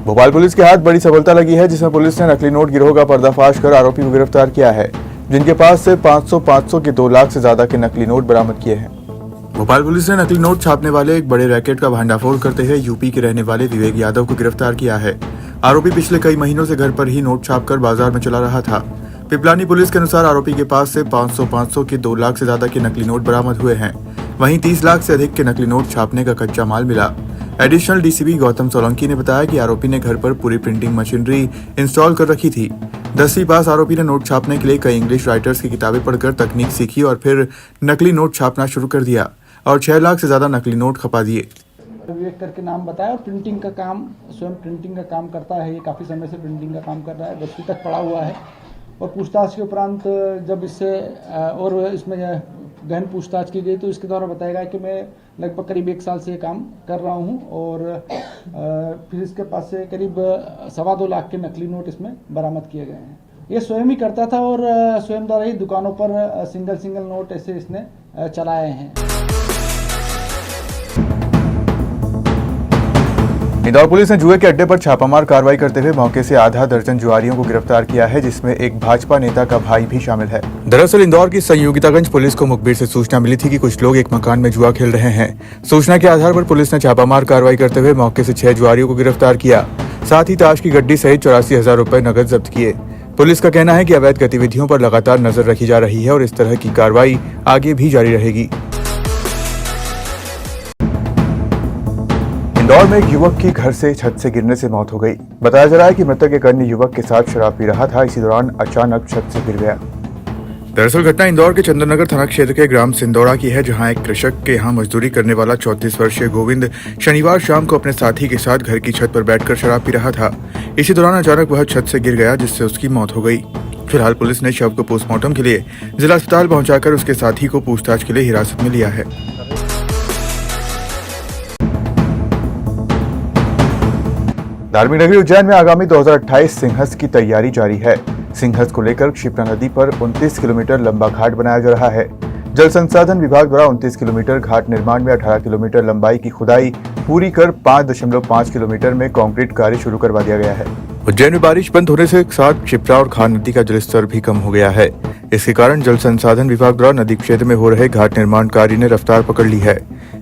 Bhopal police के हाथ बड़ी सफलता लगी है, जिसमें पुलिस ने नकली नोट गिरोह का पर्दाफाश कर आरोपी को गिरफ्तार किया है, जिनके पास से 500 के 2 लाख से ज्यादा के नकली नोट बरामद किए हैं। भोपाल पुलिस ने नकली नोट छापने वाले एक बड़े रैकेट का भंडाफोड़ करते हुए यूपी के रहने वाले विवेक यादव को गिरफ्तार किया है। आरोपी पिछले कई महीनों से घर पर ही नोट छापकर बाजार में चला रहा था। पिपलानी पुलिस के अनुसार आरोपी के पास से 500 के 2 लाख से ज्यादा के नकली नोट बरामद हुए हैं। वहीं 30 लाख से अधिक के नकली नोट छापने का कच्चा माल मिला। एडिशनल डीसीपी गौतम सोलंकी ने बताया कि आरोपी ने घर पर पूरी प्रिंटिंग मशीनरी इंस्टॉल कर रखी थी। 10वीं पास आरोपी ने नोट छापने के लिए कई इंग्लिश राइटर्स की किताबें पढ़कर तकनीक सीखी और फिर नकली नोट छापना शुरू कर दिया और 6 लाख से ज्यादा नकली नोट खपा दिए। विवेक करके नाम बताया और प्रिंटिंग का काम, स्वयं प्रिंटिंग का काम करता है। ये काफ़ी समय से प्रिंटिंग का काम कर रहा है, 10वीं तक पढ़ा हुआ है। और पूछताछ के उपरांत जब इससे और इसमें गहन पूछताछ की गई तो इसके द्वारा बताया गया कि मैं लगभग करीब 1 साल से ये काम कर रहा हूँ और फिर इसके पास से करीब 2.25 लाख के नकली नोट इसमें बरामद किए गए हैं। ये स्वयं ही करता था और स्वयं द्वारा ही दुकानों पर सिंगल नोट ऐसे इसने चलाए हैं। इंदौर पुलिस ने जुए के अड्डे पर छापामार कार्रवाई करते हुए मौके से आधा दर्जन जुआरियों को गिरफ्तार किया है, जिसमें एक भाजपा नेता का भाई भी शामिल है। दरअसल इंदौर की संयोगितागंज पुलिस को मुखबिर से सूचना मिली थी कि कुछ लोग एक मकान में जुआ खेल रहे हैं। सूचना के आधार पर पुलिस ने छापामार कार्रवाई करते हुए मौके से 6 जुआरियों को गिरफ्तार किया, साथ ही ताश की गड्डी सहित 84,000 रुपए नकद जब्त किए। पुलिस का कहना है कि अवैध गतिविधियों पर लगातार नजर रखी जा रही है और इस तरह की कार्रवाई आगे भी जारी रहेगी। इंदौर में एक युवक की घर से छत से गिरने से मौत हो गई। बताया जा रहा है कि मृतक एक अन्य युवक के साथ शराब पी रहा था, इसी दौरान अचानक छत से गिर गया। दरअसल घटना इंदौर के चंद्रनगर थाना क्षेत्र के ग्राम सिंदौड़ा की है, जहां एक कृषक के यहां मजदूरी करने वाला 34 वर्षीय गोविंद शनिवार शाम को अपने साथी के साथ घर की छत पर बैठकर शराब पी रहा था। इसी दौरान अचानक वह छत से गिर गया, जिससे उसकी मौत हो गई। फिलहाल पुलिस ने शव को पोस्टमार्टम के लिए जिला अस्पताल पहुंचाकर उसके साथी को पूछताछ के लिए हिरासत में लिया है। धार्मिक नगरी उज्जैन में आगामी 2028 सिंहस्थ की तैयारी जारी है। सिंहस्थ को लेकर क्षिप्रा नदी पर 29 किलोमीटर लंबा घाट बनाया जा रहा है। जल संसाधन विभाग द्वारा 29 किलोमीटर घाट निर्माण में 18 किलोमीटर लंबाई की खुदाई पूरी कर 5.5 किलोमीटर में कंक्रीट कार्य शुरू करवा दिया गया है। उज्जैन में बारिश बंद होने से साथ क्षिप्रा और खान नदी का जलस्तर भी कम हो गया है। इसके कारण जल संसाधन विभाग द्वारा नदी क्षेत्र में हो रहे घाट निर्माण कार्य ने रफ्तार पकड़ ली है।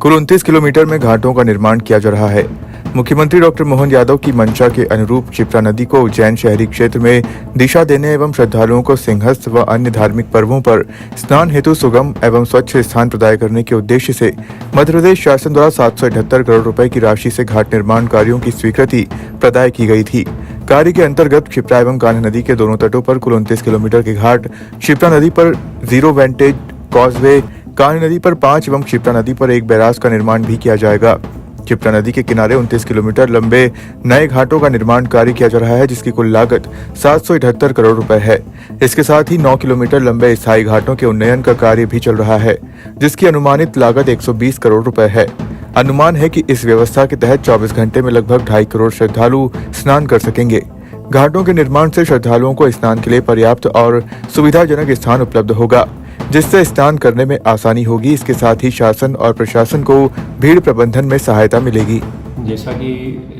कुल 29 किलोमीटर में घाटों का निर्माण किया जा रहा है। मुख्यमंत्री डॉक्टर मोहन यादव की मंशा के अनुरूप क्षिप्रा नदी को उज्जैन शहरी क्षेत्र में दिशा देने एवं श्रद्धालुओं को सिंहस्थ व अन्य धार्मिक पर्वों पर स्नान हेतु सुगम एवं स्वच्छ स्थान प्रदान करने के उद्देश्य से मध्य प्रदेश शासन द्वारा 778 करोड़ रुपए की राशि से घाट निर्माण कार्यों की स्वीकृति प्रदान की गई थी। कार्य के अंतर्गत क्षिप्रा एवं कान्ह नदी के दोनों तटों पर कुल 29 किलोमीटर के घाट, क्षिप्रा नदी पर 0 वेंटेज कॉजवे, कान्ह नदी पर 5 एवं क्षिप्रा नदी पर 1 बैराज का निर्माण भी किया जाएगा। क्षिप्रा नदी के किनारे 29 किलोमीटर लंबे नए घाटों का निर्माण कार्य किया जा रहा है, जिसकी कुल लागत 778 करोड़ रुपए है। इसके साथ ही 9 किलोमीटर लंबे स्थायी घाटों के उन्नयन का कार्य भी चल रहा है, जिसकी अनुमानित लागत 120 करोड़ रुपए है। अनुमान है कि इस व्यवस्था के तहत 24 घंटे में लगभग 2.5 करोड़ श्रद्धालु स्नान कर सकेंगे। घाटों के निर्माण से श्रद्धालुओं को स्नान के लिए पर्याप्त और सुविधाजनक स्थान उपलब्ध होगा, जिससे स्नान करने में आसानी होगी। इसके साथ ही शासन और प्रशासन को भीड़ प्रबंधन में सहायता मिलेगी। जैसा कि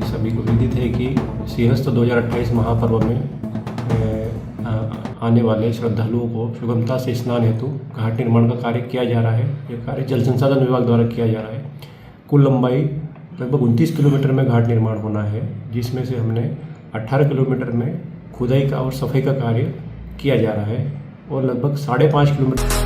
सभी को विदित है कि सिंहस्थ 2028 महापर्व में आने वाले श्रद्धालुओं को सुगमता से स्नान हेतु घाट निर्माण का कार्य किया जा रहा है। यह कार्य जल संसाधन विभाग द्वारा किया जा रहा है। कुल लंबाई लगभग 29 किलोमीटर में घाट निर्माण होना है, जिसमें से हमने 18 किलोमीटर में खुदाई का और सफाई का कार्य किया जा रहा है और लगभग 5.5 किलोमीटर।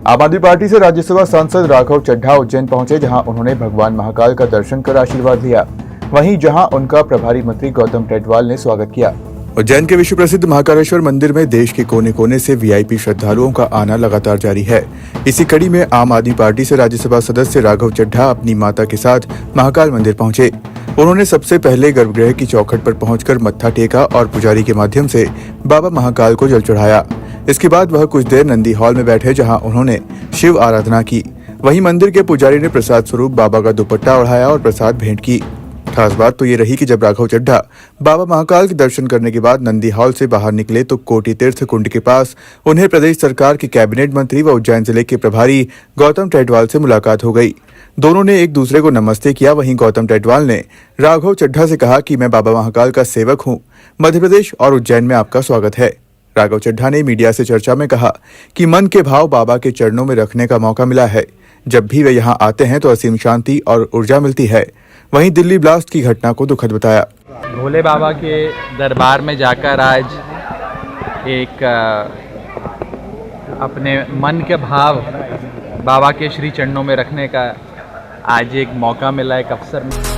आम आदमी पार्टी से राज्यसभा सांसद राघव चड्ढा उज्जैन पहुंचे, जहां उन्होंने भगवान महाकाल का दर्शन कर आशीर्वाद लिया। वहीं जहां उनका प्रभारी मंत्री गौतम टेटवाल ने स्वागत किया। उज्जैन के विश्व प्रसिद्ध महाकालेश्वर मंदिर में देश के कोने कोने से वीआईपी श्रद्धालुओं का आना लगातार जारी है। इसी कड़ी में आम आदमी पार्टी से राज्यसभा सदस्य राघव चड्ढा अपनी माता के साथ महाकाल मंदिर पहुंचे। उन्होंने सबसे पहले गर्भगृह की चौखट पर पहुंचकर मत्था टेका और पुजारी के माध्यम से बाबा महाकाल को जल चढ़ाया। इसके बाद वह कुछ देर नंदी हॉल में बैठे, जहां उन्होंने शिव आराधना की। वहीं मंदिर के पुजारी ने प्रसाद स्वरूप बाबा का दुपट्टा ओढ़ाया और प्रसाद भेंट की। खास बात तो ये रही कि जब राघव चड्ढा बाबा महाकाल के दर्शन करने के बाद नंदी हॉल से बाहर निकले तो कोटी तीर्थ कुंड के पास उन्हें प्रदेश सरकार के कैबिनेट मंत्री व उज्जैन जिले के प्रभारी गौतम टेटवाल से मुलाकात हो गई। दोनों ने एक दूसरे को नमस्ते किया। वहीं गौतम टेटवाल ने राघव चड्ढा से कहा कि मैं बाबा महाकाल का सेवक हूं, मध्य प्रदेश और उज्जैन में आपका स्वागत है। राघव चड्ढा ने मीडिया से चर्चा में कहा कि मन के भाव बाबा के चरणों में रखने का मौका मिला है। जब भी वे यहां आते हैं तो असीम शांति और ऊर्जा मिलती है। वहीं दिल्ली ब्लास्ट की घटना को दुखद बताया। भोले बाबा के दरबार में जाकर आज एक अपने मन के भाव बाबा के श्री चरणों में रखने का आज एक मौका मिला, एक अवसर मिला।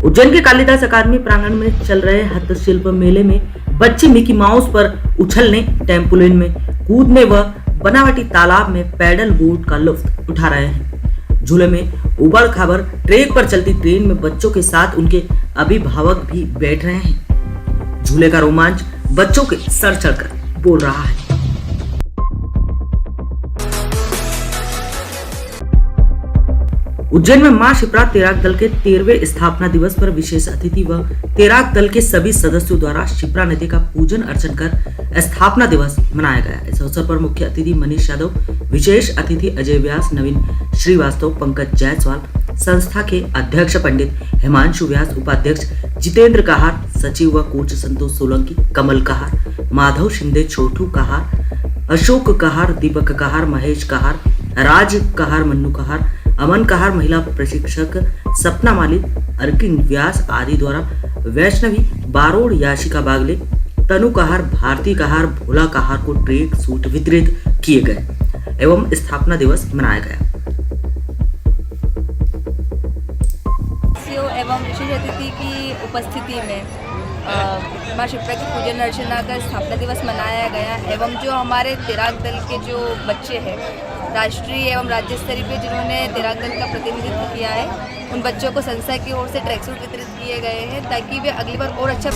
उज्जैन के कालिदास अकादमी प्रांगण में चल रहे हस्तशिल्प मेले में बच्चे मिकी माउस पर उछलने, टेम्पोलिन में कूदने व बनावटी तालाब में पैडल बोट का लुत्फ उठा रहे हैं। झूले में उबड़ खाबड़ ट्रैक पर चलती ट्रेन में बच्चों के साथ उनके अभिभावक भी बैठ रहे हैं। झूले का रोमांच बच्चों के सर चढ़कर बोल रहा है। उज्जैन में मां शिप्रा तैराक दल के 13वें स्थापना दिवस पर विशेष अतिथि व तैराक दल के सभी सदस्यों द्वारा शिप्रा नदी का पूजन अर्चन कर स्थापना दिवस मनाया गया। इस अवसर पर मुख्य अतिथि मनीष यादव, विशेष अतिथि अजय व्यास, नवीन श्रीवास्तव, पंकज जायसवाल, संस्था के अध्यक्ष पंडित हिमांशु व्यास, उपाध्यक्ष जितेंद्र कहार, सचिव व कोच संतोष सोलंकी, कमल कहार, माधव शिंदे, छोटू कहार, अशोक कहार, दीपक कहार, महेश कहार, राज कहार, मन्नू कहार, अमन कहार, महिला प्रशिक्षक सपना मालिक, अर्किन व्यास आदि द्वारा वैष्णवी बारोड़, याशिका बागले, तनु कहार, भारती कहार, भोला कहार को ट्रैक सूट वितरित किए गए एवं स्थापना दिवस मनाया गया। एवं विशेष अतिथि की उपस्थिति में मां शिप्रा की पूजन अर्चना का स्थापना दिवस मनाया गया एवं जो हमारे तैराक दल के जो बच्चे हैं राष्ट्रीय एवं राज्य स्तरीय पे जिन्होंने तैराक दल का प्रतिनिधित्व किया है, उन बच्चों को संस्था की ओर से ट्रैक सूट वितरित किए गए हैं ताकि वे अगली बार और अच्छा।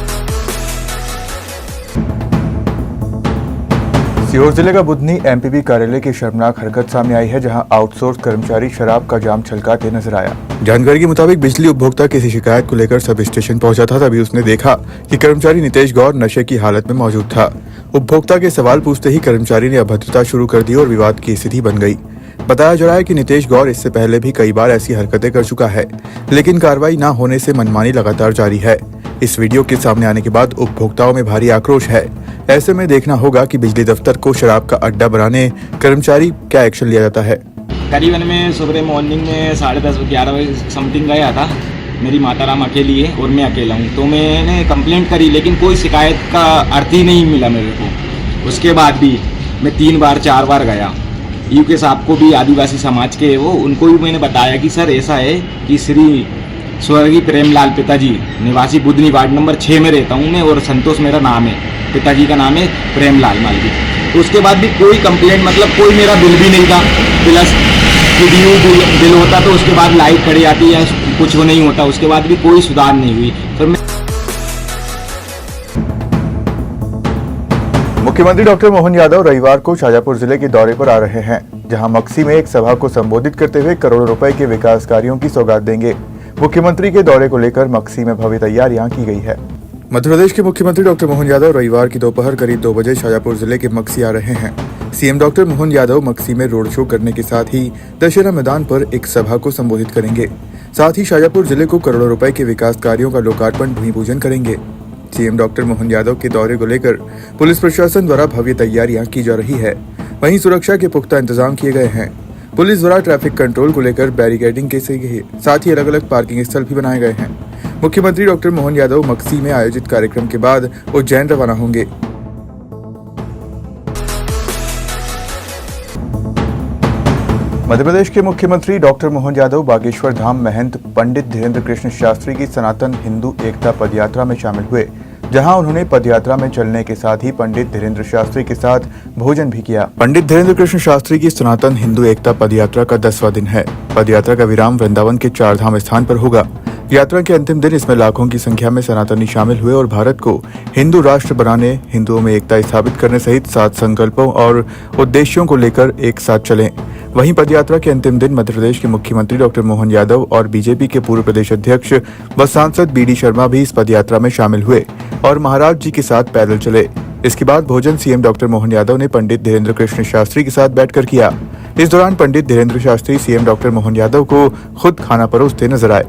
सीहोर जिले का बुधनी एमपीबी कार्यालय की शर्मनाक हरकत सामने आई है, जहां आउटसोर्स कर्मचारी शराब का जाम छलकाते नजर आया। जानकारी के मुताबिक बिजली उपभोक्ता किसी शिकायत को लेकर सब स्टेशन पहुंचा था। तभी उसने देखा कि कर्मचारी नितेश गौर नशे की हालत में मौजूद था। उपभोक्ता के सवाल पूछते ही कर्मचारी ने अभद्रता शुरू कर दी और विवाद की स्थिति बन गई। बताया जा रहा है कि नितेश गौर इससे पहले भी कई बार ऐसी हरकतें कर चुका है, लेकिन कार्रवाई न होने से मनमानी लगातार जारी है। इस वीडियो के सामने आने के बाद उपभोक्ताओं में भारी आक्रोश है। ऐसे में देखना होगा कि बिजली दफ्तर को शराब का अड्डा बनाने कर्मचारी क्या एक्शन लिया जाता है। करीबन मैं सुबह मॉर्निंग में 10:30 11 बजे समथिंग गया था। मेरी माता राम अकेली है और मैं अकेला हूँ, तो मैंने कंप्लेंट करी लेकिन कोई शिकायत का अर्थ ही नहीं मिला मेरे को। उसके बाद भी मैं 3 बार 4 बार गया। यूके साहब को भी आदिवासी समाज के वो उनको भी मैंने बताया कि सर ऐसा है कि श्री स्वर्गीय प्रेमलाल पिताजी निवासी बुधनी वार्ड नंबर 6 में रहता हूँ मैं और संतोष मेरा नाम है, पिताजी का नाम है प्रेमलाल मालवी। तो उसके बाद भी कोई कंप्लेंट मतलब कोई मेरा बिल भी नहीं था। प्लस ड्यू बिल होता तो उसके बाद लाइट खड़ी आती है, कुछ वो नहीं होता, उसके बाद भी कोई सुधार नहीं हुई। फिर मुख्यमंत्री डॉक्टर मोहन यादव रविवार को शाजापुर जिले के दौरे पर आ रहे हैं, जहां मक्सी में एक सभा को संबोधित करते हुए करोड़ों रुपए के विकास कार्यों की सौगात देंगे। मुख्यमंत्री के दौरे को लेकर मक्सी में भव्य तैयारियां की गई है। मध्य प्रदेश के मुख्यमंत्री डॉक्टर मोहन यादव रविवार की दोपहर करीब 2 बजे शाजापुर जिले के मक्सी आ रहे हैं। सीएम डॉक्टर मोहन यादव मक्सी में रोड शो करने के साथ ही दशहरा मैदान पर एक सभा को संबोधित करेंगे। साथ ही शाजापुर जिले को करोड़ों रुपए के विकास कार्यों का लोकार्पण भूमि पूजन करेंगे। सीएम डॉक्टर मोहन यादव के दौरे को लेकर पुलिस प्रशासन द्वारा भव्य तैयारियां की जा रही है। वहीं सुरक्षा के पुख्ता इंतजाम किए गए हैं। पुलिस द्वारा ट्रैफिक कंट्रोल को लेकर बैरिकेडिंग के साथ ही अलग अलग पार्किंग स्थल भी बनाए गए हैं। मुख्यमंत्री डॉक्टर मोहन यादव मक्सी में आयोजित कार्यक्रम के बाद उज्जैन रवाना होंगे। मध्य प्रदेश के मुख्यमंत्री डॉक्टर मोहन यादव बागेश्वर धाम महंत पंडित धीरेन्द्र कृष्ण शास्त्री की सनातन हिंदू एकता पदयात्रा में शामिल हुए, जहां उन्होंने पदयात्रा में चलने के साथ ही पंडित धीरेन्द्र शास्त्री के साथ भोजन भी किया। पंडित धीरेन्द्र कृष्ण शास्त्री की सनातन हिंदू एकता पदयात्रा का 10वां दिन है। पदयात्रा का विराम वृंदावन के 4 धाम स्थान पर होगा। यात्रा के अंतिम दिन इसमें लाखों की संख्या में सनातनी शामिल हुए और भारत को हिंदू राष्ट्र बनाने, हिंदुओं में एकता स्थापित करने सहित 7 संकल्पों और उद्देश्यों को लेकर एक साथ चले। वहीं पदयात्रा के अंतिम दिन मध्य प्रदेश के मुख्यमंत्री डॉक्टर मोहन यादव और बीजेपी के पूर्व प्रदेश अध्यक्ष व सांसद बीडी शर्मा भी इस पदयात्रा में शामिल हुए और महाराज जी के साथ पैदल चले। इसके बाद भोजन सीएम डॉक्टर मोहन यादव ने पंडित धीरेन्द्र कृष्ण शास्त्री के साथ बैठकर किया। इस दौरान पंडित धीरेन्द्र शास्त्री सीएम डॉक्टर मोहन यादव को खुद खाना परोसते नजर आए।